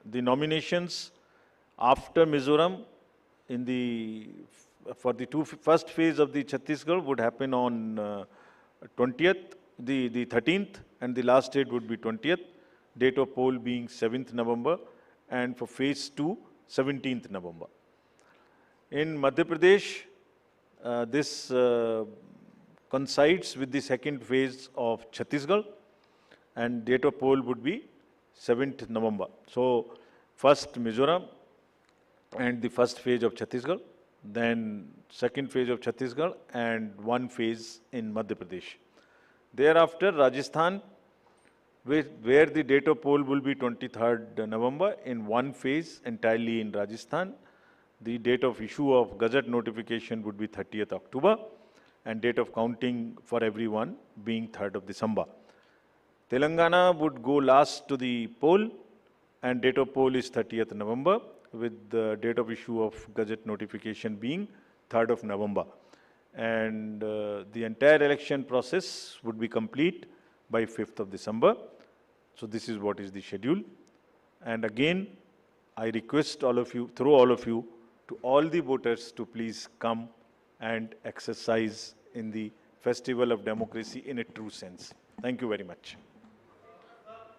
The nominations after Mizoram for the first phase of the Chhattisgarh would happen on 20th, the 13th, and the last date would be 20th. Date of poll being 7th November, and for phase 2, 17th November. In Madhya Pradesh, this coincides with the second phase of Chhattisgarh, and date of poll would be 7th November. So, first Mizoram and the first phase of Chhattisgarh, then second phase of Chhattisgarh, and one phase in Madhya Pradesh. Thereafter, Rajasthan, where the date of poll will be 23rd November in one phase entirely in Rajasthan. The date of issue of Gazette notification would be 30th October, and date of counting for everyone being 3rd of December. Telangana would go last to the poll, and date of poll is 30th November, with the date of issue of Gazette notification being 3rd of November. And the entire election process would be complete by 5th of December. So this is what is the schedule. And again, I request all of you, through all of you, to all the voters to please come and exercise in the festival of democracy in a true sense. Thank you very much.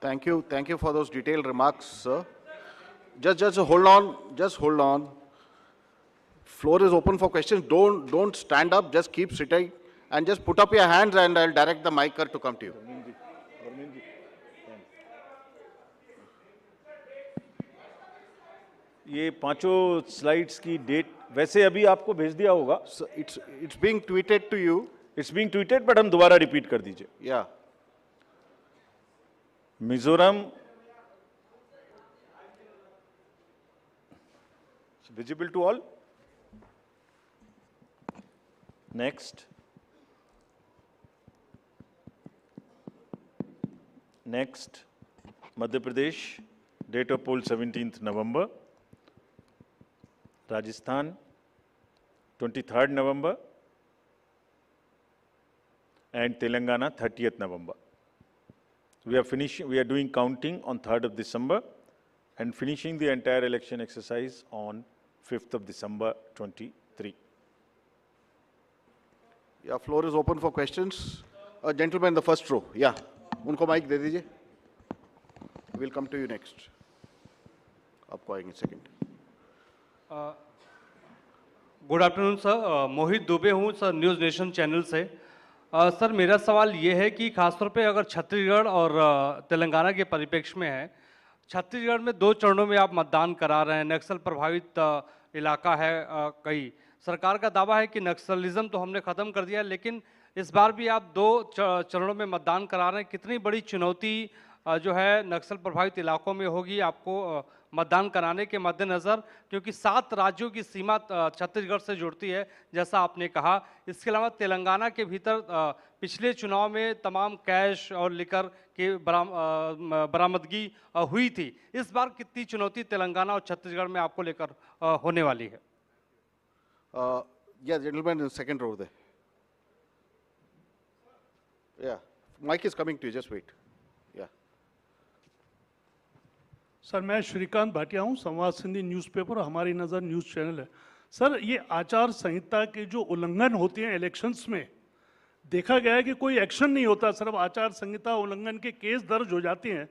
Thank you. Thank you for those detailed remarks, sir. Just hold on. Just hold on. Floor is open for questions. Don't stand up. Just keep sitting and just put up your hands, and I'll direct the micer to come to you. ये पांचों slides की date वैसे अभी आपको भेज दिया होगा. It's being tweeted to you. It's being tweeted, but हम दोबारा रिपीट कर दीजिए. Yeah. Mizoram, it's visible to all. Next. Next, Madhya Pradesh, date of poll 17th November. Rajasthan, 23rd November. And Telangana, 30th November. We are doing counting on 3rd of December and finishing the entire election exercise on 5th of December 23. Yeah, floor is open for questions. Gentleman in the first row. Yeah. Unko mic de dijiye. We'll come to you next. Aapko aayenge second. Good afternoon sir, Mohit Dube हूँ sir, News Nation channel से. Sir मेरा सवाल ये है कि खासतौर पे अगर छत्तीसगढ़ और तेलंगाना के परिप्रेक्ष्य में है, छत्तीसगढ़ में 2 चरणों में आप मतदान करा रहे हैं, नक्सल प्रभावित इलाका है कई. सरकार का दावा है कि नक्सलिज्म तो हमने ख़त्म कर दिया है, लेकिन इस बार भी आप 2 चरणों में मतदान करा रहे हैं. कितनी बड़ी चुनौती जो है नक्सल प्रभावित इलाकों में होगी आपको मतदान कराने के मद्देनज़र, क्योंकि 7 राज्यों की सीमा छत्तीसगढ़ से जुड़ती है जैसा आपने कहा. इसके अलावा तेलंगाना के भीतर पिछले चुनाव में तमाम कैश और लिकर की बरामदगी हुई थी. इस बार कितनी चुनौती तेलंगाना और छत्तीसगढ़ में आपको लेकर होने वाली है? Yeah, gentleman in the second row there. Yeah, mic is coming to you, just wait. Yeah. Sir मैं श्रीकांत भाटिया हूँ, संवाद सिंधी न्यूज़पेपर और हमारी नज़र न्यूज़ चैनल है. सर ये आचार संहिता के जो उल्लंघन होते हैं इलेक्शंस में, देखा गया है कि कोई एक्शन नहीं होता, सिर्फ आचार संहिता उल्लंघन के केस दर्ज हो जाते हैं.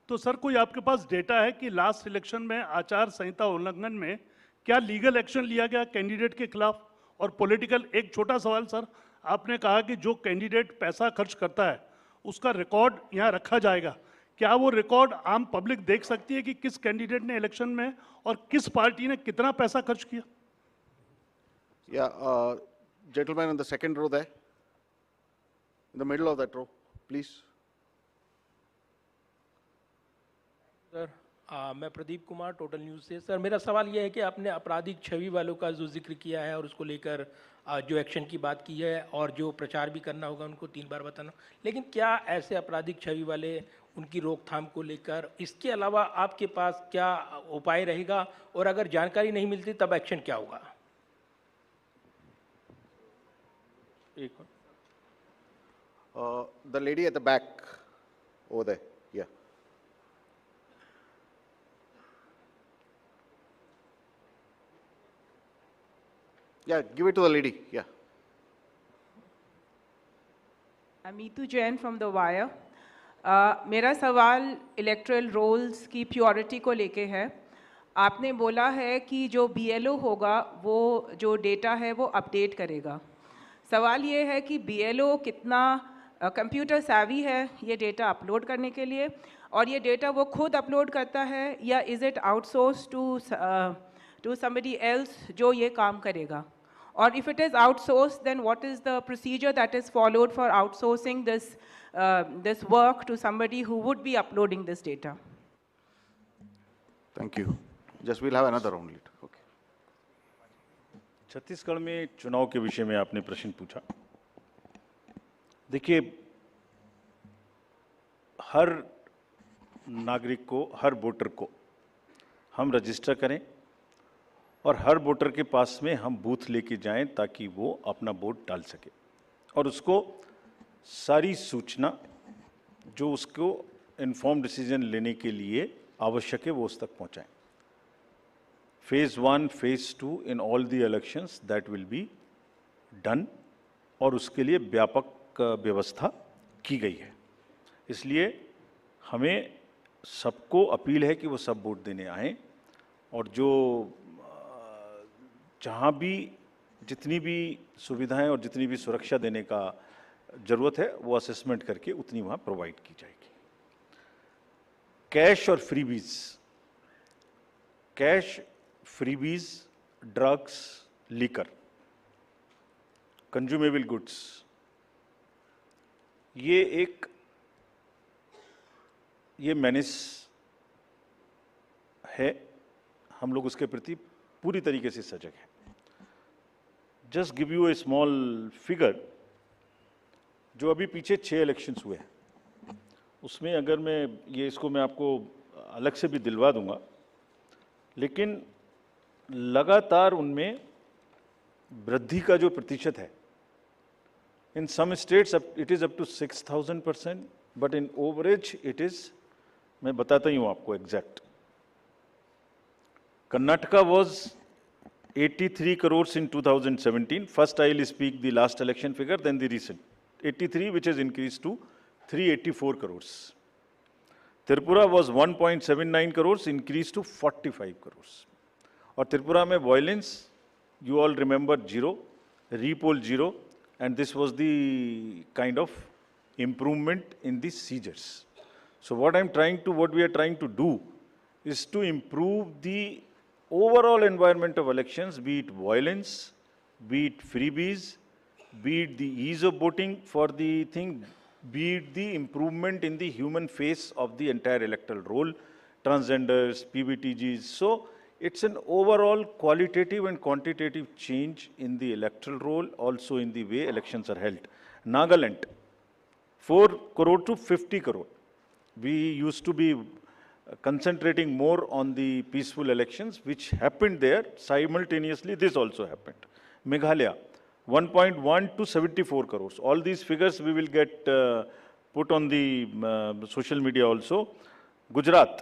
तो सर कोई आपके पास डेटा है कि लास्ट इलेक्शन में आचार संहिता उल्लंघन में क्या लीगल एक्शन लिया गया कैंडिडेट के खिलाफ? और पॉलिटिकल, एक छोटा सवाल सर, आपने कहा कि जो कैंडिडेट पैसा खर्च करता है उसका रिकॉर्ड यहाँ रखा जाएगा. क्या वो रिकॉर्ड आम पब्लिक देख सकती है कि किस कैंडिडेट ने इलेक्शन में और किस पार्टी ने कितना पैसा खर्च किया? Yeah, gentleman in the second row there, in the middle of that row, please. Sir मैं प्रदीप कुमार, टोटल न्यूज़ से. सर मेरा सवाल यह है कि आपने आपराधिक छवि वालों का जो जिक्र किया है और उसको लेकर जो एक्शन की बात की है और जो प्रचार भी करना होगा उनको 3 बार बताना, लेकिन क्या ऐसे आपराधिक छवि वाले उनकी रोकथाम को लेकर इसके अलावा आपके पास क्या उपाय रहेगा, और अगर जानकारी नहीं मिलती तब एक्शन क्या होगा? The lady at the back over there. Yeah. Yeah, give it to the lady. Yeah. Amitu Jain from The Wire. मेरा सवाल इलेक्ट्रल रोल्स की प्योरिटी को लेके है. आपने बोला है कि जो BLO होगा वो जो डेटा है वो अपडेट करेगा. सवाल ये है कि BLO कितना कंप्यूटर savvy है ये डेटा अपलोड करने के लिए, और ये डेटा वो खुद अपलोड करता है या is it outsource to somebody else जो ये काम करेगा. Or if it is outsourced, then what is the procedure that is followed for outsourcing this work to somebody who would be uploading this data? Thank you. Just we'll have another round later. Okay. Chhattisgarh में चुनाव के विषय में आपने प्रश्न पूछा. देखिए, हर नागरिक को, हर वोटर को हम रजिस्टर करें और हर वोटर के पास में हम बूथ लेके जाएं ताकि वो अपना वोट डाल सके और उसको सारी सूचना जो उसको इन्फॉर्म डिसीजन लेने के लिए आवश्यक है वो उस तक पहुंचाएं. Phase 1, phase 2 in all the elections that will be done और उसके लिए व्यापक व्यवस्था की गई है. इसलिए हमें सबको अपील है कि वो सब वोट देने आएँ और जो जहाँ भी जितनी भी सुविधाएं और जितनी भी सुरक्षा देने का ज़रूरत है वो असेसमेंट करके उतनी वहाँ प्रोवाइड की जाएगी. कैश और freebies, cash, freebies, drugs, liquor, consumable goods, ये मेनेस है. हम लोग उसके प्रति पूरी तरीके से सजग हैं. Just give U A small figure. जो अभी पीछे 6 इलेक्शंस हुए हैं उसमें अगर मैं आपको अलग से भी दिलवा दूंगा, लेकिन लगातार उनमें वृद्धि का जो प्रतिशत है, in some states it is up to 6000%, but in average it is, मैं बताता ही हूँ आपको exact. Karnataka was 83 crores in 2017. First, I will speak the last election figure, then the recent. 83, which has increased to 384 crores. Tripura was 1.79 crores, increased to 45 crores. और त्रिपुरा में violence, you all remember, 0, repoll 0, and this was the kind of improvement in the seizures. So what we are trying to do is to improve the overall environment of elections, be it violence, be it freebies, be it the ease of voting for the thing, be it the improvement in the human face of the entire electoral roll, transgenders, PBTGs. So it's an overall qualitative and quantitative change in the electoral roll, also in the way elections are held. Nagaland, 4 crore to 50 crore. We used to be concentrating more on the peaceful elections which happened there. Simultaneously, this also happened. Meghalaya, 1.1 to 74 crores. All these figures we will get put on the social media also. Gujarat,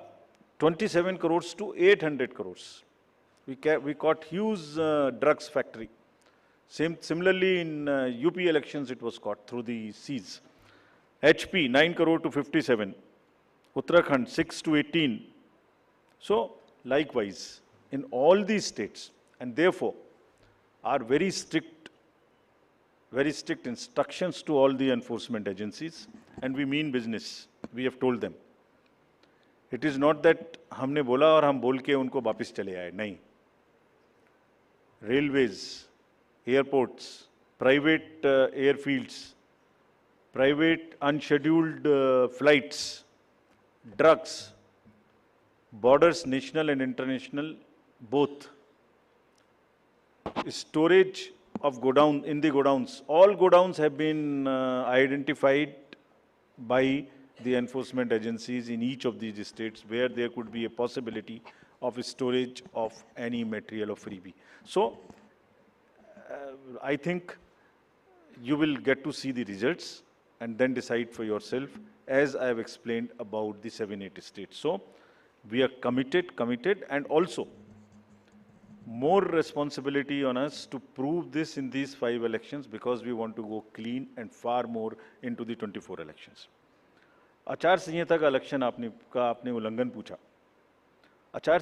27 crores to 800 crores. We caught huge drugs factory. Similarly, in UP elections, it was caught through the seas. HP, 9 crore to 57. Uttarakhand, 6 to 18. So, likewise, in all these states, and therefore, are very strict instructions to all the enforcement agencies, and we mean business. We have told them. It is not that हमने बोला और हम बोल के उनको वापस चले आए, नहीं. Railways, airports, private airfields, private unscheduled flights, drugs, borders, national and international, both. Storage of godown, in the godowns. All godowns have been identified by the enforcement agencies in each of these states where there could be a possibility of storage of any material of freebie. So, I think you will get to see the results and then decide for yourself, as I have explained about the 7-8 states. So, we are committed, and also more responsibility on us to prove this in these 5 elections because we want to go clean and far more into the 24 elections. आचार संहिता का election आपने उल्लंघन पूछा। आचार